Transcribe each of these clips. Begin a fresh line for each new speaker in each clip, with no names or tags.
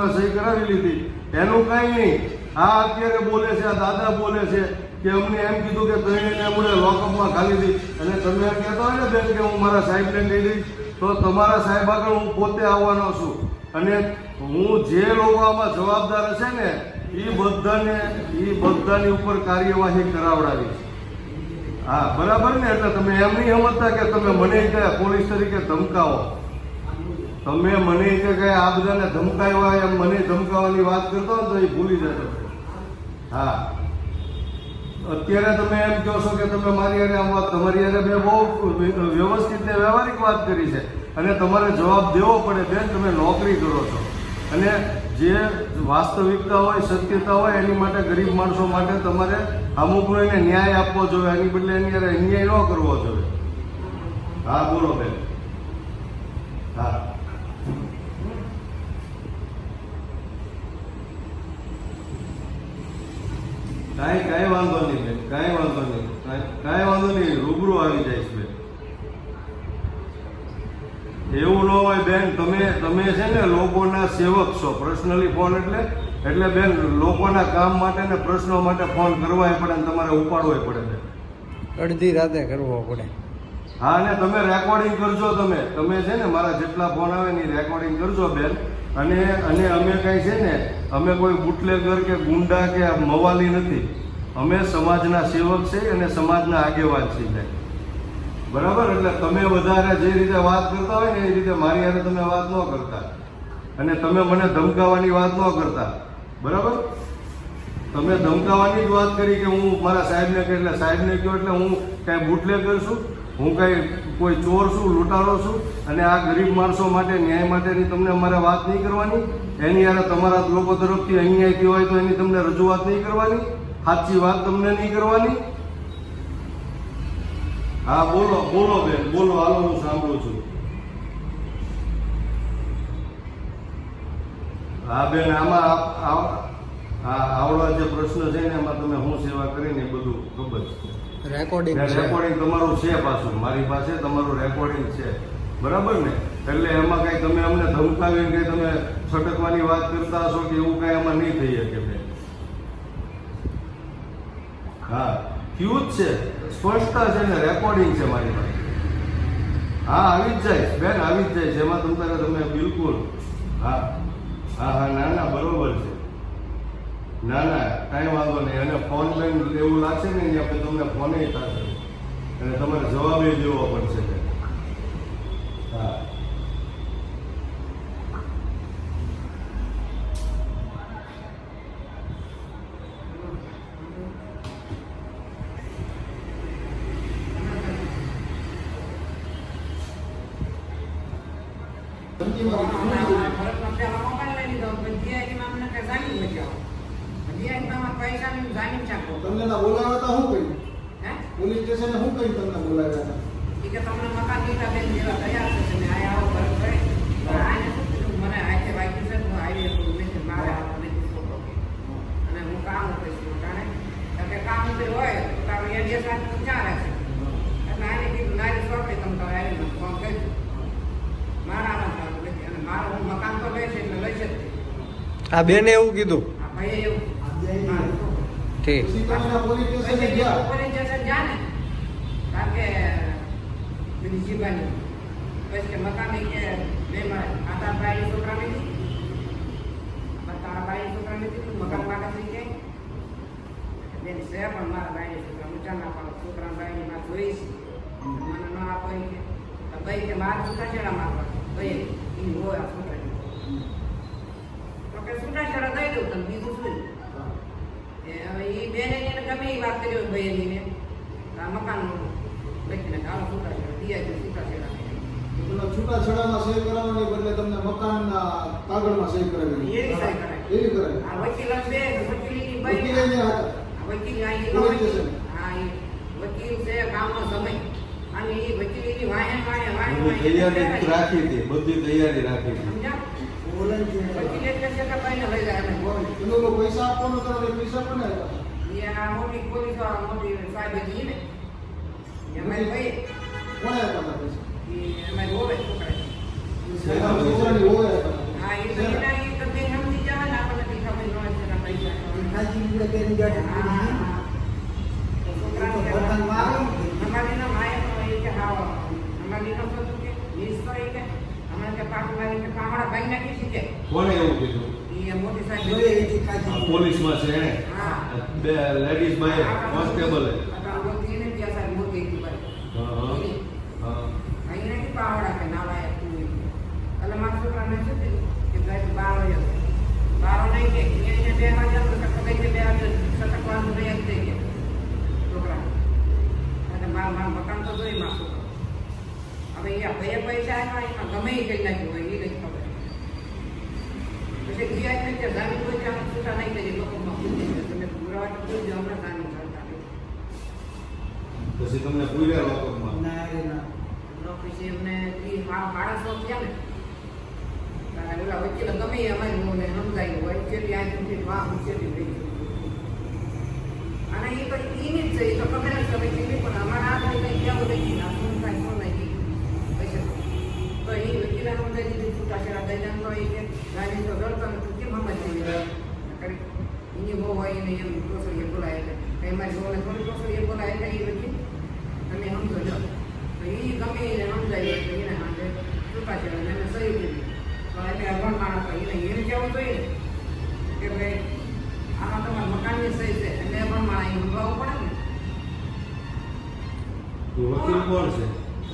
કાગળમાં સહી કરાવી લીધી, એનું કાંઈ નહીં. આ અત્યારે બોલે છે, આ દાદા બોલે છે કે અમને એમ કીધું કે ત્રણેયને અમને લોકઅપમાં ઘાલી દી, અને તમે એમ કહેતા હોય ને બેન કે હું મારા સાહેબને કહી દઈશ, તો તમારા સાહેબ આગળ હું પોતે આવવાનો છું. અને હું જે લોકો આમાં જવાબદાર હશે ને એ બધાની ઉપર કાર્યવાહી કરાવડાવીશ. હા, બરાબર ને? એટલે તમે એમ નહીં સમજતા કે તમે મને કે પોલીસ તરીકે ધમકાવો. તમે મને કે આ બધાને ધમકાવ્યા એમ મને ધમકાવવાની વાત કરતા હો તો એ ભૂલી જશો. હા, અત્યારે તમે એમ કહો છો કે તમે મારી યારે આમ વાત, તમારી યારે મેં બહુ વ્યવસ્થિત ને વ્યવહારિક વાત કરી છે, અને તમારે જવાબ દેવો પડે. બેન, તમે નોકરી કરો છો, અને જે વાસ્તવિકતા હોય, સત્યતા હોય, એની માટે ગરીબ માણસો માટે તમારે અમુકનો એને ન્યાય આપવો જોઈએ. એની બદલે એની યારે અન્યાય ન કરવો જોઈએ. હા, બોલો બેન. હા, કાંઈ વાંધો નહીં બેન, કાંઈ વાંધો નહીં. રૂબરૂ આવી જઈશ બેન. એવું ન હોય બેન, તમે છે ને લોકોના સેવક છો. પર્સનલી ફોન એટલે બેન લોકોના કામ માટે ને પ્રશ્નો માટે ફોન કરવાય પડે ને તમારે ઉપાડવાય પડે બેન.
અડધી રાતે કરવો પડે.
હા, ને તમે રેકોર્ડિંગ કરજો. તમે છે ને મારા જેટલા ફોન આવે ને રેકોર્ડિંગ કરજો બેન. અને અમે કઈ છે ને, અમે કોઈ બુટલેગર કે ગુંડા કે મવાલી નથી. અમે સમાજના સેવક છીએ અને સમાજના આગેવાન છીએ. બરાબર? એટલે તમે વધારે જે રીતે વાત કરતા હોય ને એ રીતે મારી હારે તમે વાત ન કરતા, અને તમે મને ધમકાવવાની વાત ન કરતા. બરાબર? તમે ધમકાવવાની જ વાત કરી કે હું મારા સાહેબને કહે, એટલે સાહેબને કહ્યું એટલે હું કાંઈ બુટલેગર છું, હું કાંઈ કોઈ ચોર છું, લૂંટારો છું? અને આ ગરીબ માણસો માટે ન્યાય માટેની તમને અમારે વાત નહીં કરવાની? એની યારે તમારા લોકો તરફથી અન્યાય થયો હોય તો એની તમને રજૂઆત નહીં કરવાની? સાચી વાત તમને નહીં કરવાની? હા, બોલો બેન, બોલો. હાલો, હું સાંભળું છું. હા બેન, આમાં આવડા જે પ્રશ્ન છે ને એમાં તમે હું સેવા કરીને એ બધું ખબર છે. રેકોર્ડિંગ તમારું છે, પાછું મારી પાસે તમારું રેકોર્ડિંગ છે. બરાબર ને? એટલે એમાં કઈ તમે અમને ધમકાવીને કઈ તમે છટકવાની વાત કરતા હશો કે એવું કઈ એમાં નહીં થઈ શકે બેન. હા, થયું જ છે, સ્પષ્ટતા છે ને રેકોર્ડિંગ છે મારી પાસે. હા, આવી જ જાય બેન, આવી જ જાય છે. એમાં તમે બિલકુલ. હા, ના, બરોબર છે. ના, કાંઈ વાંધો નહીં. અને ફોન લઈને એવું લાગશે ને આપણે તમને ફોને થશે, અને તમારે જવાબ દેવો પડશે. હા,
તમને બોલાવ્યા હતા? શું કહ્યું? પોલીસ સ્ટેશને શું કહ્યું તમને બોલાવ્યા હતા?
તમને મકાન દીધા બેન જેવા તૈયાર છે, તમે આ આવો કરો કરે મને આખે વાંચ્યું છે, હું આવી મારે અને હું કામ કરીશ કારણ કે કામ હોય તો તારું એડ્રેસ ક્યાં રહેશે? એટલે આને કીધું નારી શોપે તમે આવી ફોન કરી મારા અને મારું હું મકાન તો લઈશ એટલે લઈશ જ.
આ બેને એવું કીધું?
આ ભાઈ એવું
ઠીક.
પોલીસ સ્ટેશન જા ને, કારણ કે બધી જીવવાની પછી કે મકાન કે બે આતા ભાઈ છોકરા નથી, તારા ભાઈ છોકરા નથી, મકાન માટે થઈ જાય બેન છે. પણ મારા ભાઈ છોકરા ઊંચા ના પાડો, છોકરા ભાઈ માં જોઈશ મને ન આપો કે ભાઈ કે મારા છૂટાછેડા મારવા ભાઈ એ હોય આ છોકરા તો કે છૂટાછેડા દઈ દઉં તમે, બીજું શું? હવે એ બેન એને ગમે એ વાત કરી હોય ભાઈ એની આ મકાન લખીને કાલો છૂટાછેડા દિયા છૂટાછેડા
છૂટાછેડામાં સહી કરાવવાની બદલે તમને મકાનના કાગળમાં સહી કરાવી
એવી સહી કરાય.
એવી કરાવી.
આ વકીલ બે વકીલની ભાઈ
વકીલ અહીંયા હતા.
વકીલ
પોલીસ સ્ટેશન.
હા, એ વકીલ છે કામનો સમય, અને એ વકીલની વાહે
તૈયારી રાખી હતી, બધી તૈયારી રાખી હતી.
સમજ્યા?
બોલાવી
વકીલ એટલે છે કે ભાઈને લઈ જાય અને
એનો પૈસા આપવાનો તો પૈસા પણ
એ આ મોટી પોલીસ મોટી સાહેબ હતી ને એમાં ભાઈ
કોને આપ્યા પૈસા?
એમાં હોવે છોકરા.
છોકરાની હોય
હા, એ તો એના એ તો બે સમજી
ઈંડે તેની ગાડી પડી ગઈ.
તો છોકરાને
તો
કહેવાય,
બધાને મારે ને.
અમારીના માએ તો એ કે હાવ અમારીનો તો તું કે વીસ તો એ કે હમણાં કે પાક મારી કે પાવડા ભાઈ નાખી છે કે
કોને એવું કીધું?
એ મોટી સાહેબ
જોઈએ એથી
આ
કાઢી.
પોલીસમાં છે એને
હા.
બે લેડીઝ બાય કોન્સ્ટેબલ
અટા મોટી એને ત્યાં સાહેબ મોટી હતી ભાઈ
હા
અહીં નથી પાવડા કે ના લાયક તું એટલે મારા છોકરાને શું થયું કે ભાઈ બાર નહીં કે એને 2000 ટકા કઈ કે 2000 સટકવાનું રહી જ થઈ ગયા છોકરા અને મારા મકાન તો જોઈ મારો છોકરો હવે અહીંયા પૈસા આવ્યા એમાં ગમે એ કઈ નાખ્યું હોય એ નહીં ખબર પછી ગયા છે કે જામી કોઈ ત્યાં છૂટા નહીં કરી લોકોમાં તમે પુરાવા તો જોઈ જાઓ હમણાં જામી કરતા
પછી તમને પૂર્યા લોકમાં
ના રે ના.
પછી એમને માણસો થયા ને તારા ઓલા વકીલ ગમે એ અમારી મોને સમજાયું હોય જેટલી આ સુધી વાહ ઉછેરી રહી અને એ પછી એની જ છે એ તો ખબર જ તમે કેવી પણ અમારા આ કંઈ કેવું નથી ના શું કાંઈ શું નહીં પૈસા તો એ વકીલે સમજાઈ દીધી છૂટાછેડા દઈ દે તો એ કે ગાડી તો ડરતો નથી કેમ સમજ કરી એની બહુ હોય એને એમ કોસળીએ બોલાય એટલે કંઈ મારી બહુને થોડી કોસળીએ બોલાય એટલે એ વકીલ તમે સમજો જો તો એ ગમે એને સમજાય એટલે એને હાથે છૂટાછેડા એને સહી દીધી પણ એટલે અભણ માણસ હોય એને એમ કહેવું જોઈએ કે ભાઈ આમાં તમારા મકાનની સહી છે એટલે અભણ માણસ એ સમજાવવું પડે
તો વકીલ કોણ છે?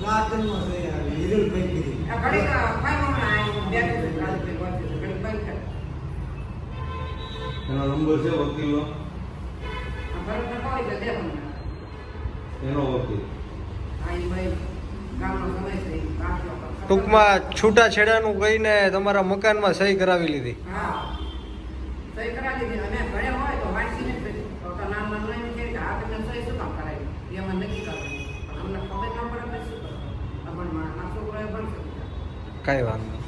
રાતમાં છે યાર, હિરલભાઈ કીધી.
ને આ ઘડીક ફાઈ હમણાં આવ્યું બેઠું છે રાજભાઈ બોલતું છે ઘડીક બંધ કર
એનો નંબર છે વકીલનો?
આ ભરત ન હોય તો દે મને
એનો વકીલ
આ એ ભાઈ ગામનો સમય છે એ કાઢલો કરતો.
ટૂંકમાં છૂટાછેડાનું કહીને તમારા મકાનમાં સહી કરાવી લીધી.
હા સહી કરાવી દીધી અને ઘરે હોય તો વાંચીને જ પછી તો નામ નામ લઈને કહે કે આ તમને સહી શું કામ કરાવી એ અમને નક્કી કરવાની પણ અમને ખબર ન પડે તો શું કરવાનું અભણ માણસ આ છોકરો એ ભણશે
કાંઈ વાંધો નહીં.